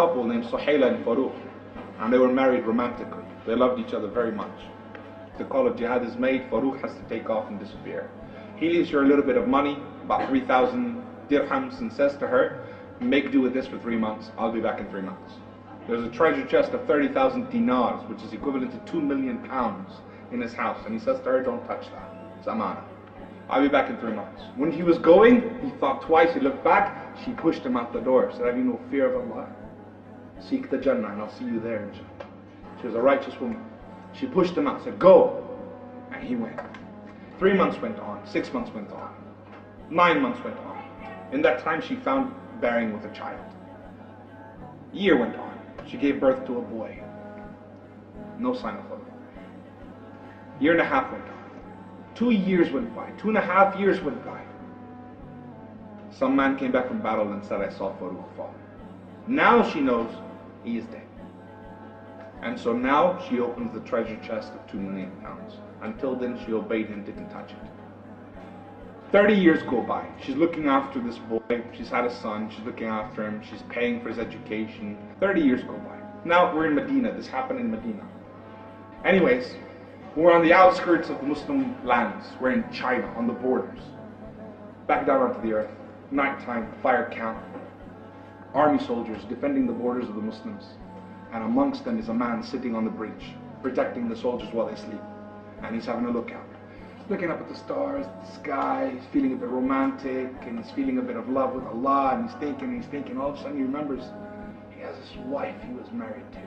couple named Suhayla and Faruq, and they were married romantically. They loved each other very much. The call of jihad is made, Faruq has to take off and disappear. He leaves her a little bit of money, about 3,000 dirhams, and says to her, make do with this for 3 months, I'll be back in 3 months. There's a treasure chest of 30,000 dinars, which is equivalent to 2 million pounds in his house, and he says to her, don't touch that, it's amana. I'll be back in 3 months. When he was going, he thought twice, he looked back, she pushed him out the door, said, have you no fear of Allah? Seek the Jannah and I'll see you there, inshallah. She was a righteous woman. She pushed him out, said, go, and he went. 3 months went on, 6 months went on, 9 months went on. In that time she found bearing with a child. A year went on, she gave birth to a boy. No sign of her. Year and a half went on. 2 years went by, 2.5 years went by. Some man came back from battle and said, I saw Faruq fall. Now she knows he is dead. And so now she opens the treasure chest of 2 million pounds. Until then she obeyed him, didn't touch it. 30 years go by. She's looking after this boy. She's had a son. She's looking after him. She's paying for his education. 30 years go by. Now we're in Medina. This happened in Medina. Anyways, we're on the outskirts of the Muslim lands. We're in China, on the borders. Back down onto the earth. Nighttime, fire camp. Army soldiers defending the borders of the Muslims. And amongst them is a man sitting on the bridge, protecting the soldiers while they sleep. And he's having a look out. Looking up at the stars, the sky, he's feeling a bit romantic, and he's feeling a bit of love with Allah, and he's thinking, all of a sudden he remembers he has this wife he was married to.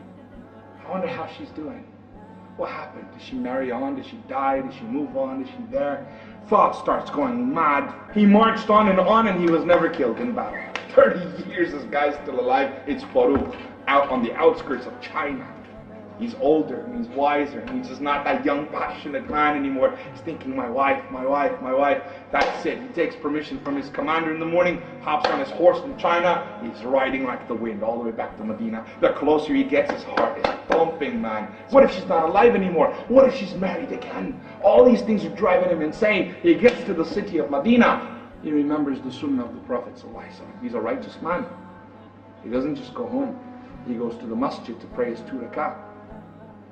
I wonder how she's doing. What happened? Did she marry on? Did she die? Did she move on? Is she there? Thought starts going mad. He marched on, and he was never killed in battle. 30 years this guy's still alive. It's Faruq, out on the outskirts of China. He's older and he's wiser and he's just not that young passionate man anymore. He's thinking, my wife, my wife, my wife. That's it. He takes permission from his commander in the morning, hops on his horse from China. He's riding like the wind all the way back to Medina. The closer he gets, his heart is thumping, man. What if she's not alive anymore? What if she's married again? All these things are driving him insane. He gets to the city of Medina. He remembers the sunnah of the Prophet ﷺ. He's a righteous man. He doesn't just go home. He goes to the masjid to pray his 2 rak'ah.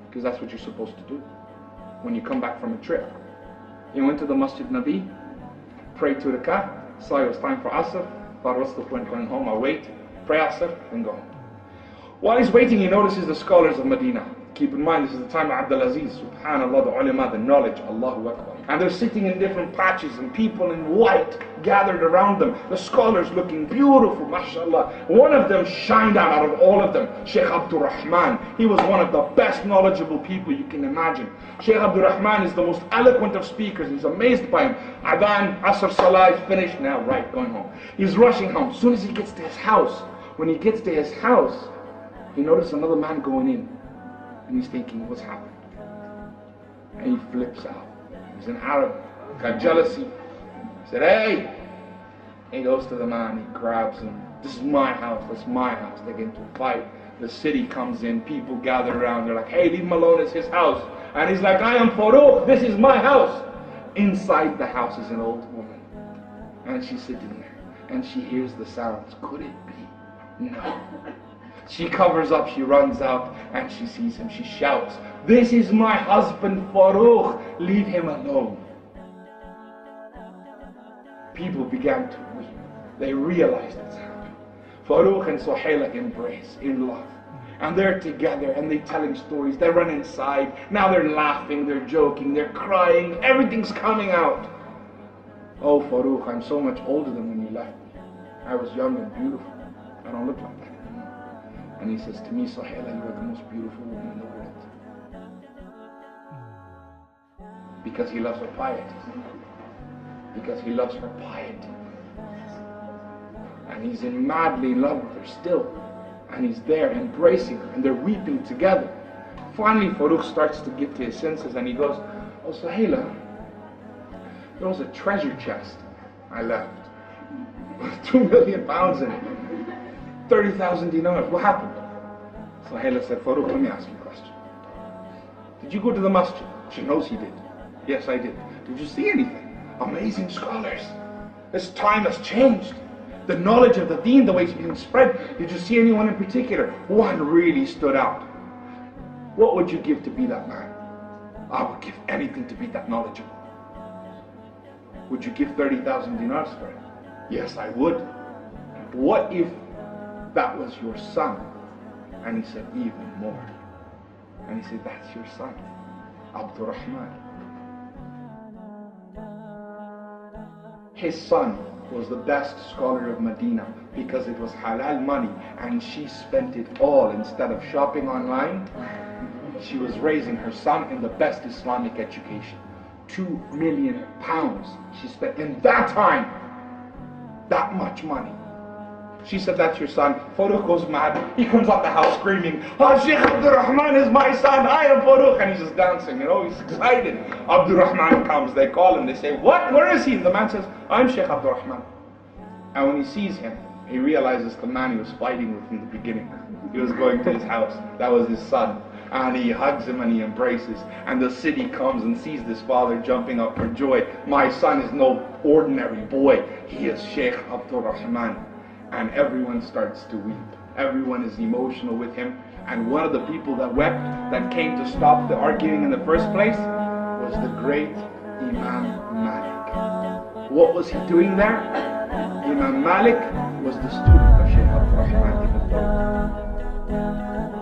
Because that's what you're supposed to do when you come back from a trip. He went to the Masjid Nabi, prayed 2 rak'ah, saw it was time for Asr, thought what's the point going home, I'll wait, pray Asr, then go home. While he's waiting, he notices the scholars of Medina. Keep in mind, this is the time of Abdul Aziz, subhanallah, the ulama, the knowledge, Allahu Akbar. And they're sitting in different patches and people in white gathered around them. The scholars looking beautiful, mashallah. One of them shined out of all of them, Sheikh Abdul Rahman. He was one of the best knowledgeable people you can imagine. Sheikh Abdul Rahman is the most eloquent of speakers. He's amazed by him. Adhan, Asr, Salah is finished now, right, going home. He's rushing home. As soon as he gets to his house, when he gets to his house, he notices another man going in. And he's thinking, what's happened? And he flips out. He's an Arab, got jealousy. He said, hey! And he goes to the man, he grabs him. This is my house, that's my house. They get into a fight. The city comes in, people gather around. They're like, hey, leave him alone, it's his house. And he's like, I am Faruq, this is my house. Inside the house is an old woman. And she's sitting there. And she hears the sounds. Could it be? No. She covers up, she runs out, and she sees him. She shouts, this is my husband Faruq, leave him alone. People began to weep. They realized it's happened. Faruq and Suhayla embrace in love. And they're together and they're telling stories. They run inside. Now they're laughing, they're joking, they're crying. Everything's coming out. Oh Faruq, I'm so much older than when you left me. I was young and beautiful. I don't look like that anymore. And he says to me, Suhayla, you are the most beautiful woman in the world. Because he loves her piety. Because he loves her piety. And he's madly in love with her still. And he's there embracing her and they're weeping together. Finally Faruq starts to get to his senses and he goes, oh Suhayla, there was a treasure chest I left with 2 million pounds in it. 30,000 dinars. What happened? Suhayla said, Faruq, let me ask you a question. Did you go to the masjid? She knows he did. Yes, I did. Did you see anything? Amazing scholars. This time has changed. The knowledge of the deen, the way it's being spread. Did you see anyone in particular? One really stood out. What would you give to be that man? I would give anything to be that knowledgeable. Would you give 30,000 dinars for it? Yes, I would. What if that was your son? And he said, even more. And he said, that's your son, Abdurrahman. His son was the best scholar of Medina because it was halal money and she spent it all. Instead of shopping online, she was raising her son in the best Islamic education. 2 million pounds she spent in that time. That much money. She said, that's your son. Faruq goes mad. He comes out the house screaming, oh, Sheikh Abdurrahman is my son. I am Faruq. And he's just dancing, he's excited. Abdurrahman comes. They call him. They say, what? Where is he? And the man says, I'm Sheikh Abdurrahman. And when he sees him, he realizes the man he was fighting with in the beginning. He was going to his house. That was his son. And he hugs him and he embraces. And the city comes and sees this father jumping up for joy. My son is no ordinary boy. He is Sheikh Abdurrahman. And everyone starts to weep. Everyone is emotional with him. And one of the people that wept, that came to stop the arguing in the first place, was the great Imam Malik. What was he doing there? Imam Malik was the student of Sheikh Abdurrahman ibn Faruq.